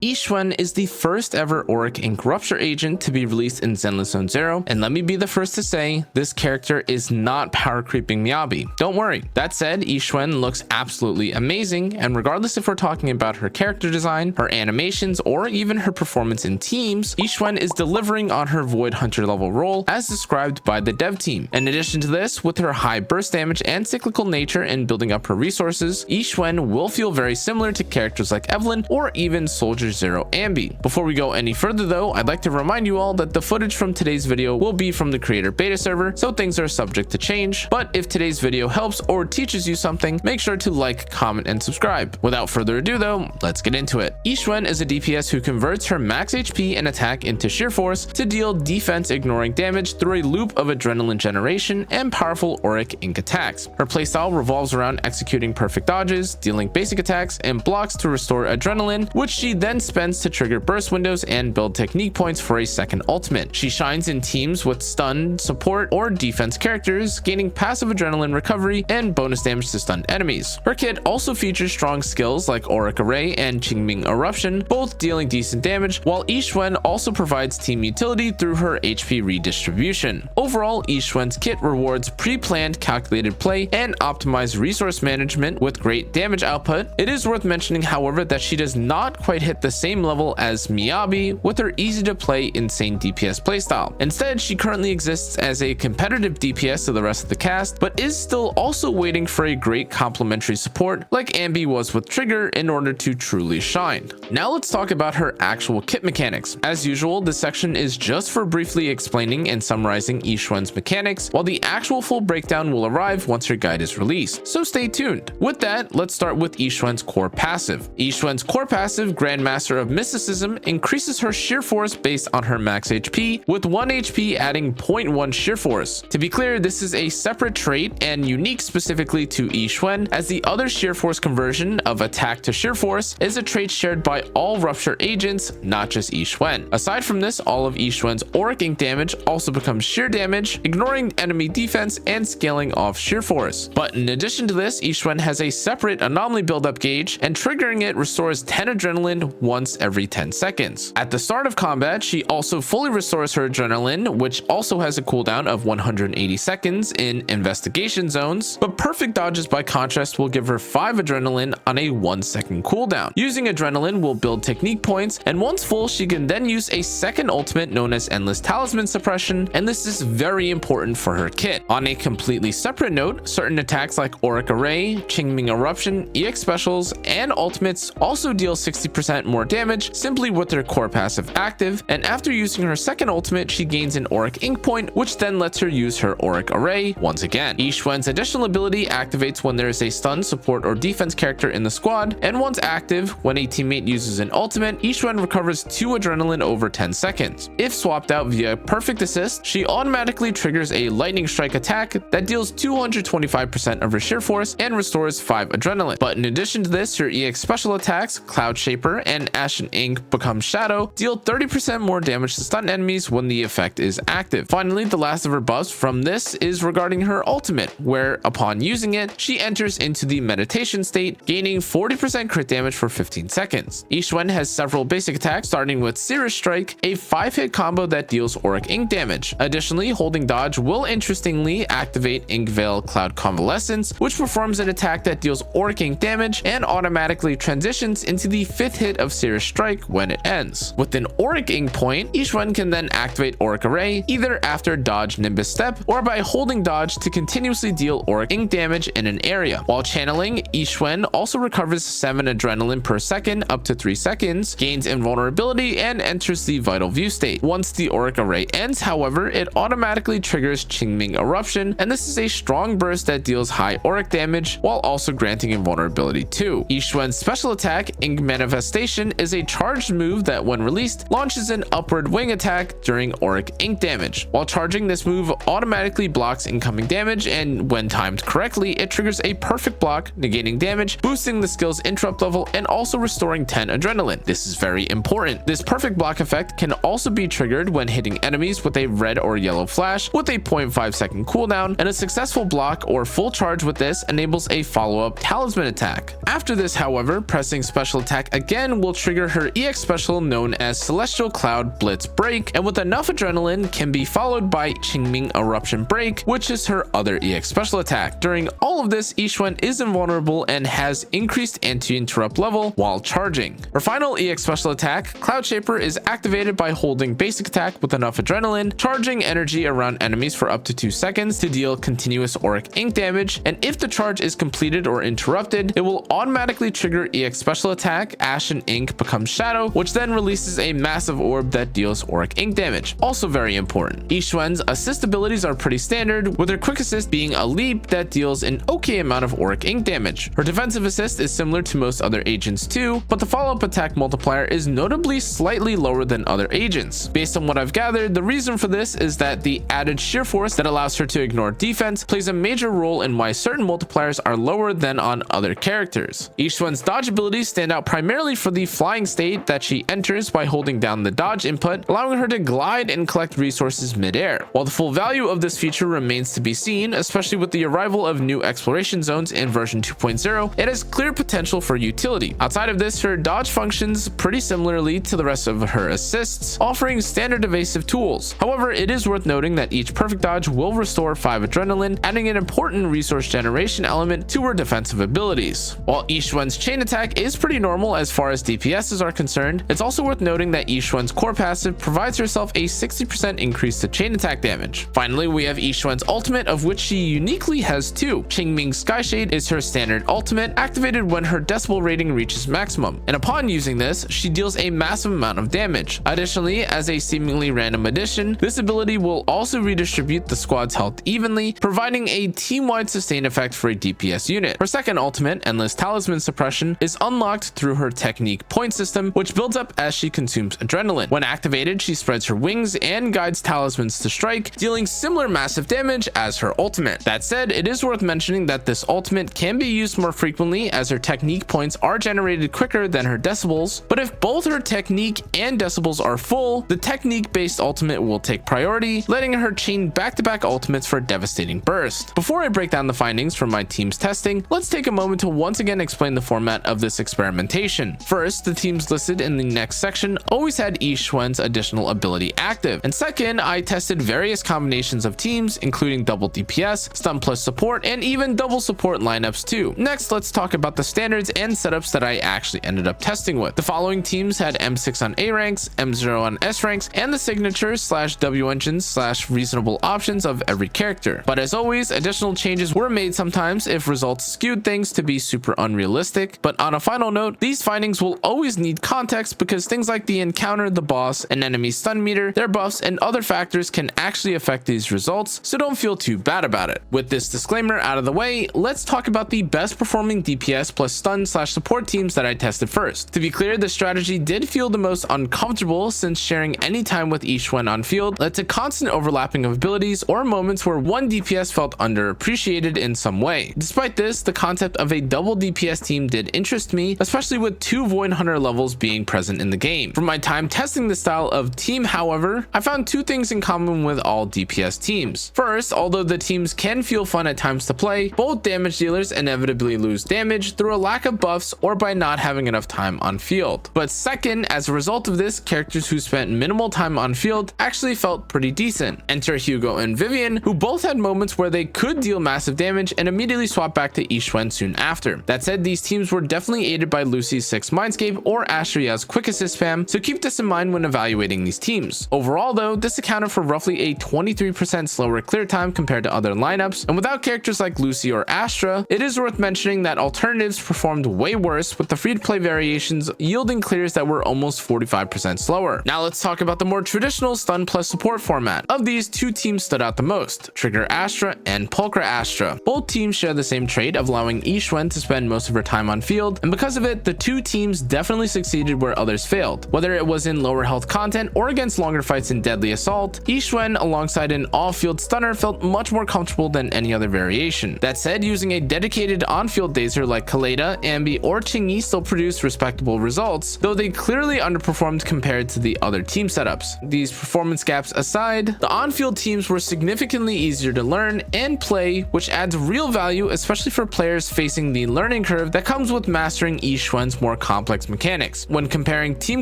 Xuan is the first ever Auric Ink Rupture agent to be released in ZenlessZoneZero, and let me be the first to say, this character is not power creeping Miyabi. Don't worry. That said, Xuan looks absolutely amazing, and regardless if we're talking about her character design, her animations, or even her performance in teams, Xuan is delivering on her Void Hunter level role as described by the dev team. In addition to this, with her high burst damage and cyclical nature in building up her resources, Xuan will feel very similar to characters like Evelyn or even Soldier Zero Ambi. Before we go any further though, I'd like to remind you all that the footage from today's video will be from the creator beta server, so things are subject to change. But if today's video helps or teaches you something, make sure to like, comment, and subscribe. Without further ado though, let's get into it. Xuan is a DPS who converts her max HP and attack into sheer force to deal defense ignoring damage through a loop of adrenaline generation and powerful Auric Ink attacks. Her playstyle revolves around executing perfect dodges, dealing basic attacks, and blocks to restore adrenaline, which she then spends to trigger burst windows and build technique points for a second ultimate. She shines in teams with stun, support, or defense characters, gaining passive adrenaline recovery and bonus damage to stunned enemies. Her kit also features strong skills like Auric Array and Qingming Eruption, both dealing decent damage, while Xuan also provides team utility through her HP redistribution. Overall, Xuan's kit rewards pre-planned calculated play and optimized resource management with great damage output. It is worth mentioning, however, that she does not quite hit the same level as Miyabi with her easy to play insane DPS playstyle. Instead, she currently exists as a competitive DPS to the rest of the cast, but is still also waiting for a great complementary support like Ambi was with Trigger in order to truly shine. Now let's talk about her actual kit mechanics. As usual, this section is just for briefly explaining and summarizing Xuan's mechanics, while the actual full breakdown will arrive once her guide is released, so stay tuned. With that, let's start with Xuan's core passive. Xuan's core passive, Grandmaster of Mysticism, increases her sheer force based on her max HP, with 1 HP adding 0.1 sheer force. To be clear, this is a separate trait and unique specifically to Xuan, as the other sheer force conversion of attack to sheer force is a trait shared by all Rupture agents, not just Xuan. Aside from this, all of Xuan's Auric Ink damage also becomes sheer damage, ignoring enemy defense and scaling off sheer force. But in addition to this, Xuan has a separate anomaly buildup gauge, and triggering it restores 10 adrenaline once every 10 seconds. At the start of combat, she also fully restores her adrenaline, which also has a cooldown of 180 seconds in investigation zones, but perfect dodges by contrast will give her 5 adrenaline on a 1-second cooldown. Using adrenaline will build technique points, and once full, she can then use a second ultimate known as Endless Talisman Suppression, and this is very important for her kit. On a completely separate note, certain attacks like Auric Array, Qingming Eruption, EX specials, and ultimates also deal 60% more damage simply with their core passive active, and after using her second ultimate, she gains an Auric Ink point, which then lets her use her Auric Array once again. Xuan's additional ability activates when there is a stun, support, or defense character in the squad, and once active, when a teammate uses an ultimate, Xuan recovers 2 adrenaline over 10 seconds. If swapped out via perfect assist, she automatically triggers a lightning strike attack that deals 225% of her sheer force and restores 5 adrenaline. But in addition to this, her EX special attacks, Cloud Shaper and Ashen Ink Become Shadow, deal 30% more damage to stun enemies when the effect is active. Finally, the last of her buffs from this is regarding her ultimate, where upon using it, she enters into the meditation state, gaining 40% crit damage for 15 seconds. Xuan has several basic attacks, starting with Cirrus Strike, a 5-hit combo that deals Auric Ink damage. Additionally, holding dodge will interestingly activate Ink Veil Cloud Convalescence, which performs an attack that deals Auric Ink damage and automatically transitions into the 5th hit of Cirrus Strike when it ends. With an Auric Ink point, Xuan can then activate Auric Array either after dodge Nimbus Step or by holding dodge to continuously deal Auric Ink damage in an area. While channeling, Xuan also recovers 7 adrenaline per second up to 3 seconds, gains invulnerability, and enters the Vital View state. Once the Auric Array ends, however, it automatically triggers Qingming Eruption, and this is a strong burst that deals high Auric damage while also granting invulnerability too. Xuan's special attack, Ink Manifestation, is a charged move that when released, launches an upward wing attack during Auric Ink damage. While charging, this move automatically blocks incoming damage, and when timed correctly, it triggers a perfect block, negating damage, boosting the skill's interrupt level, and also restoring 10 adrenaline. This is very important. This perfect block effect can also be triggered when hitting enemies with a red or yellow flash with a 0.5-second cooldown, and a successful block or full charge with this enables a follow-up talisman attack. After this, however, pressing special attack again will will trigger her EX special known as Celestial Cloud Blitz Break, and with enough adrenaline can be followed by Qingming Eruption Break, which is her other EX special attack. During all of this, Xuan is invulnerable and has increased anti-interrupt level while charging. Her final EX special attack, Cloud Shaper, is activated by holding basic attack with enough adrenaline, charging energy around enemies for up to 2 seconds to deal continuous auric ink damage, and if the charge is completed or interrupted, it will automatically trigger EX special attack, Ashen Ink becomes Shadow, which then releases a massive orb that deals auric ink damage. Also very important. Xuan's assist abilities are pretty standard, with her quick assist being a leap that deals an okay amount of auric ink damage. Her defensive assist is similar to most other agents too, but the follow-up attack multiplier is notably slightly lower than other agents. Based on what I've gathered, the reason for this is that the added sheer force that allows her to ignore defense plays a major role in why certain multipliers are lower than on other characters. Xuan's dodge abilities stand out primarily for the flying state that she enters by holding down the dodge input, allowing her to glide and collect resources mid-air. While the full value of this feature remains to be seen, especially with the arrival of new exploration zones in version 2.0, it has clear potential for utility. Outside of this, her dodge functions pretty similarly to the rest of her assists, offering standard evasive tools. However, it is worth noting that each perfect dodge will restore 5 adrenaline, adding an important resource generation element to her defensive abilities. While Xuan's chain attack is pretty normal as far as DPSs are concerned, it's also worth noting that Xuan's core passive provides herself a 60% increase to chain attack damage. Finally, we have Xuan's ultimate, of which she uniquely has 2. Qingming Skyshade is her standard ultimate, activated when her decibel rating reaches maximum, and upon using this, she deals a massive amount of damage. Additionally, as a seemingly random addition, this ability will also redistribute the squad's health evenly, providing a team-wide sustain effect for a DPS unit. Her second ultimate, Endless Talisman Suppression, is unlocked through her technique point system, which builds up as she consumes adrenaline. When activated, she spreads her wings and guides talismans to strike, dealing similar massive damage as her ultimate. That said, it is worth mentioning that this ultimate can be used more frequently as her technique points are generated quicker than her decibels, but if both her technique and decibels are full, the technique-based ultimate will take priority, letting her chain back-to-back ultimates for a devastating burst. Before I break down the findings from my team's testing, let's take a moment to once again explain the format of this experimentation. First, the teams listed in the next section always had Xuan's additional ability active, and second, I tested various combinations of teams, including double DPS, stun plus support, and even double support lineups too. Next, let's talk about the standards and setups that I actually ended up testing with. The following teams had M6 on A ranks, M0 on S ranks, and the signatures / W engines / reasonable options of every character. But as always, additional changes were made sometimes if results skewed things to be super unrealistic. But on a final note, these findings will always need context because things like the encounter, the boss, an enemy stun meter, their buffs, and other factors can actually affect these results, so don't feel too bad about it. With this disclaimer out of the way, let's talk about the best performing DPS plus stun / support teams that I tested first. To be clear, the strategy did feel the most uncomfortable since sharing any time with Xuan on field led to constant overlapping of abilities or moments where one DPS felt underappreciated in some way. Despite this, the concept of a double DPS team did interest me, especially with 2 Void Hunter levels being present in the game. From my time testing this style of team, however, I found 2 things in common with all DPS teams. First, although the teams can feel fun at times to play, both damage dealers inevitably lose damage through a lack of buffs or by not having enough time on field. But second, as a result of this, characters who spent minimal time on field actually felt pretty decent. Enter Hugo and Vivian, who both had moments where they could deal massive damage and immediately swap back to Xuan soon after. That said, these teams were definitely aided by Lucy's 6 Mindscape or Astria's quick assist spam, so keep this in mind when evaluating these teams. Overall though, this accounted for roughly a 23% slower clear time compared to other lineups, and without characters like Lucy or Astra, it is worth mentioning that alternatives performed way worse, with the free-to-play variations yielding clears that were almost 45% slower. Now let's talk about the more traditional stun plus support format. Of these, 2 teams stood out the most: Trigger Astra and Pulchra Astra. Both teams share the same trait of allowing Xuan to spend most of her time on field, and because of it, the 2 teams definitely succeeded where others failed. Whether it was in lower health content or against longer fights in Deadly Assault, Xuan alongside an all-field stunner felt much more comfortable than any other variation. That said, using a dedicated on-field dazer like Kaleda, Ambi, or Qingyi still produced respectable results, though they clearly underperformed compared to the other team setups. These performance gaps aside, the on-field teams were significantly easier to learn and play, which adds real value, especially for players facing the learning curve that comes with mastering Xuan's more complex complex mechanics. When comparing team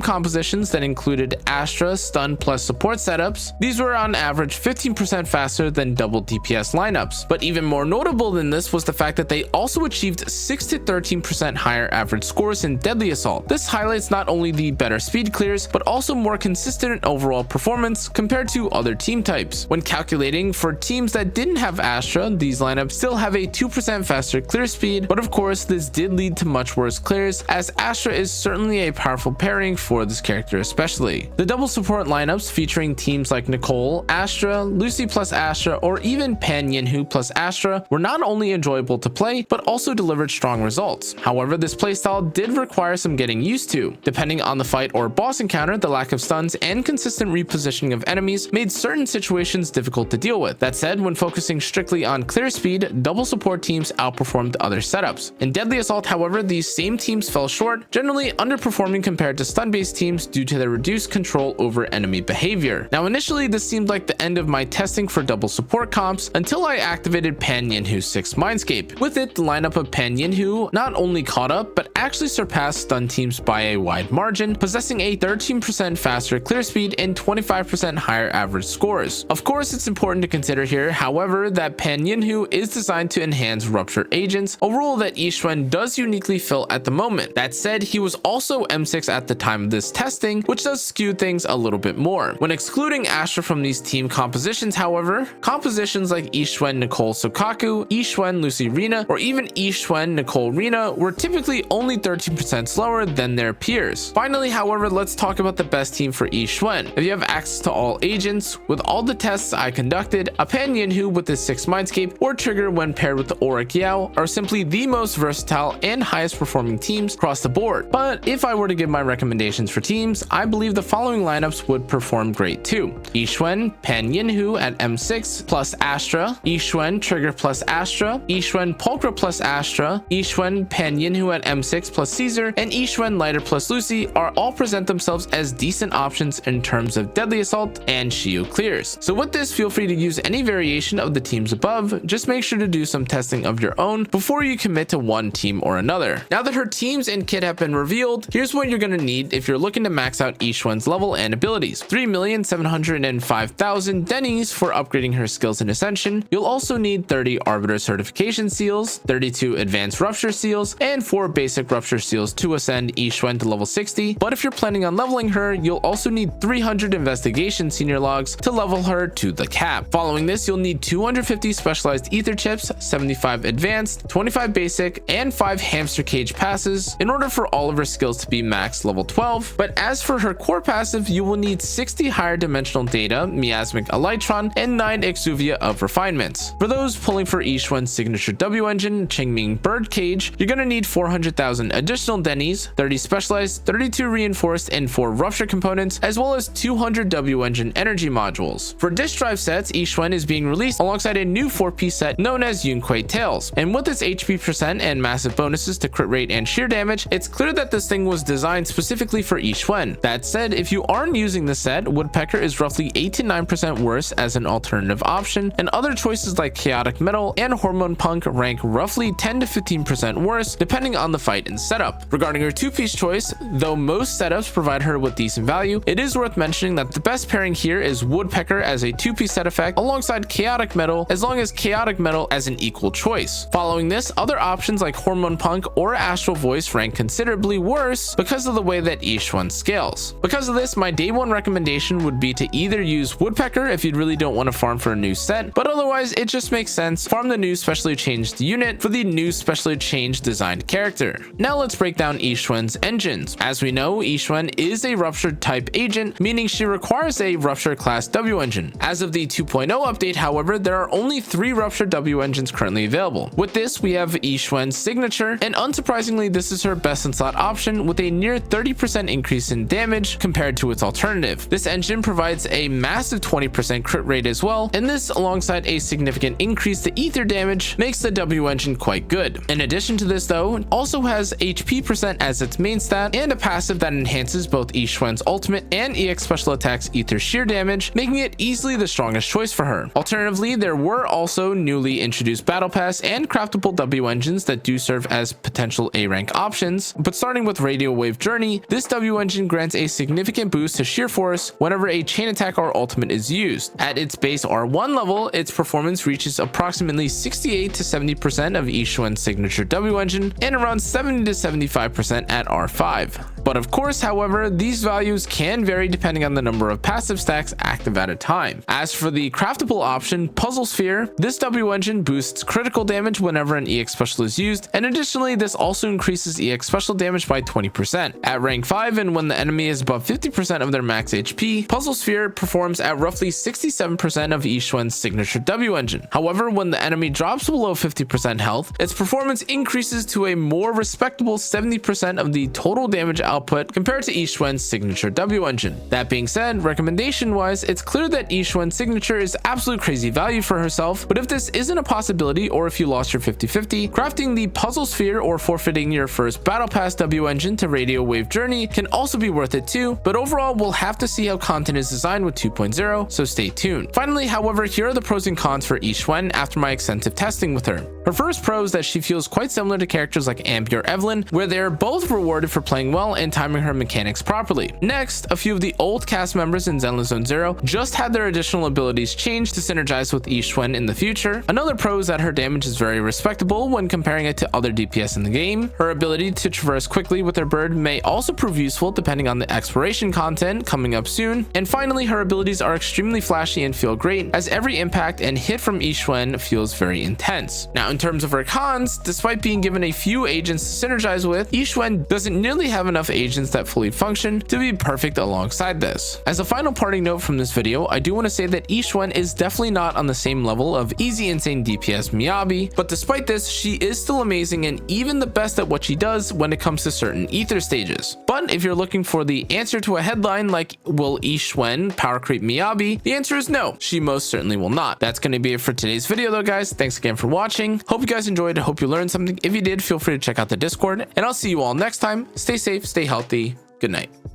compositions that included Astra, stun plus support setups, these were on average 15% faster than double DPS lineups. But even more notable than this was the fact that they also achieved 6 to 13% higher average scores in Deadly Assault. This highlights not only the better speed clears, but also more consistent overall performance compared to other team types. When calculating for teams that didn't have Astra, these lineups still have a 2% faster clear speed, but of course this did lead to much worse clears, as Astra is certainly a powerful pairing for this character especially. The double support lineups featuring teams like Nicole, Astra, Lucy plus Astra, or even Pan Yinhu plus Astra were not only enjoyable to play, but also delivered strong results. However, this playstyle did require some getting used to. Depending on the fight or boss encounter, the lack of stuns and consistent repositioning of enemies made certain situations difficult to deal with. That said, when focusing strictly on clear speed, double support teams outperformed other setups. In Deadly Assault, however, these same teams fell short, generally underperforming compared to stun-based teams due to their reduced control over enemy behavior. Now, initially, this seemed like the end of my testing for double support comps until I activated Pan Yinhu's 6th Mindscape. With it, the lineup of Pan Yinhu not only caught up, but actually surpassed stun teams by a wide margin, possessing a 13% faster clear speed and 25% higher average scores. Of course, it's important to consider here, however, that Pan Yinhu is designed to enhance Rupture agents, a role that Xuan does uniquely fill at the moment. That said, he was also M6 at the time of this testing, which does skew things a little bit more. When excluding Astra from these team compositions, however, compositions like Xuan Nicole Sokaku, Xuan Lucy Rina, or even Xuan Nicole Rina were typically only 13% slower than their peers. Finally, however, let's talk about the best team for Xuan. If you have access to all agents, with all the tests I conducted, a Pan Yinhu with his 6th Mindscape or Trigger when paired with the Auric Yao are simply the most versatile and highest performing teams across the board. But if I were to give my recommendations for teams, I believe the following lineups would perform great too. Xuan Pan Yinhu at M6 plus Astra, Xuan Trigger plus Astra, Xuan Pulchra plus Astra, Xuan Pan Yinhu at M6 plus Caesar, and Xuan Lighter plus Lucy are all present themselves as decent options in terms of Deadly Assault and Shield clears. So with this, feel free to use any variation of the teams above. Just make sure to do some testing of your own before you commit to one team or another. Now that her teams and kit have been revealed, here's what you're going to need if you're looking to max out Xuan's level and abilities. 3,705,000 Dennies for upgrading her skills in Ascension. You'll also need 30 Arbiter certification seals, 32 advanced rupture seals, and 4 basic rupture seals to ascend Xuan to level 60. But if you're planning on leveling her, you'll also need 300 investigation senior logs to level her to the cap. Following this, you'll need 250 specialized ether chips, 75 advanced, 25 basic, and 5 hamster cage passes in order for all of her skills to be max level 12. But as for her core passive, you will need 60 higher dimensional data, miasmic elytron, and 9 exuvia of refinements. For those pulling for Xuan's signature W engine, Qingming Bird Cage, you're gonna need 400,000 additional Dennies, 30 specialized, 32 reinforced, and 4 rupture components, as well as 200 W engine energy modules. For disk drive sets, Xuan is being released alongside a new 4-piece set known as Yunquei Tails, and with its HP percent and massive bonuses to crit rate and sheer damage, it's clear that this thing was designed specifically for Xuan. That said, if you aren't using the set, Woodpecker is roughly 8 to 9% worse as an alternative option, and other choices like Chaotic Metal and Hormone Punk rank roughly 10 to 15% worse depending on the fight and setup. Regarding her 2-piece choice, though most setups provide her with decent value, it is worth mentioning that the best pairing here is Woodpecker as a 2-piece set effect alongside Chaotic Metal, as long as Chaotic Metal as an equal choice. Following this, other options like Hormone Punk or Astral Voice rank considerably worse because of the way that Xuan scales. Because of this, my day 1 recommendation would be to either use Woodpecker if you really don't want to farm for a new set, but otherwise it just makes sense, farm the new specially changed unit for the new specially changed designed character. Now let's break down Xuan's engines. As we know, Xuan is a ruptured type agent, meaning she requires a rupture class W engine. As of the 2.0 update, however, there are only 3 ruptured W engines currently available. With this, we have Xuan's signature, and unsurprisingly, this is her best in slot option with a near 30% increase in damage compared to its alternative. This engine provides a massive 20% crit rate as well, and this alongside a significant increase to ether damage makes the W engine quite good. In addition to this though, it also has HP percent as its main stat and a passive that enhances both Xuan's ultimate and EX special attacks ether sheer damage, making it easily the strongest choice for her. Alternatively, there were also newly introduced battle pass and craftable W engines that do serve as potential A rank options, but starting starting with Radio Wave Journey, this W engine grants a significant boost to sheer force whenever a chain attack or ultimate is used. At its base R1 level, its performance reaches approximately 68 to 70% of Xuan's signature W engine and around 70 to 75% at R5. But of course, however, these values can vary depending on the number of passive stacks active at a time. As for the craftable option, Puzzle Sphere, this W engine boosts critical damage whenever an EX special is used, and additionally this also increases EX special damage by 20%. At rank 5 and when the enemy is above 50% of their max HP, Puzzle Sphere performs at roughly 67% of Xuan's signature W engine. However, when the enemy drops below 50% health, its performance increases to a more respectable 70% of the total damage output compared to Xuan's signature W engine. That being said, recommendation wise, it's clear that Xuan's signature is absolute crazy value for herself, but if this isn't a possibility or if you lost your 50-50, crafting the Puzzle Sphere or forfeiting your first Battle Pass W engine to Radio Wave Journey can also be worth it too, but overall we'll have to see how content is designed with 2.0, so stay tuned. Finally, however, here are the pros and cons for Xuan after my extensive testing with her. Her first pro is that she feels quite similar to characters like Ambi or Evelyn, where they're both rewarded for playing well and timing her mechanics properly. Next, a few of the old cast members in ZenlessZoneZero just had their additional abilities changed to synergize with Xuan in the future. Another pro is that her damage is very respectable when comparing it to other DPS in the game. Her ability to traverse quickly with her bird may also prove useful depending on the exploration content coming up soon. And finally, her abilities are extremely flashy and feel great, as every impact and hit from Xuan feels very intense. Now, in terms of her cons, despite being given a few agents to synergize with, Xuan doesn't nearly have enough agents that fully function to be perfect alongside this. As a final parting note from this video, I do want to say that Xuan is definitely not on the same level of easy insane DPS Miyabi, but despite this, she is still amazing and even the best at what she does when it comes to certain ether stages. But if you're looking for the answer to a headline like, will Xuan power creep Miyabi? The answer is no, she most certainly will not. That's going to be it for today's video though, guys. Thanks again for watching. Hope you guys enjoyed. I hope you learned something. If you did, feel free to check out the Discord, and I'll see you all next time. Stay safe, stay healthy. Good night.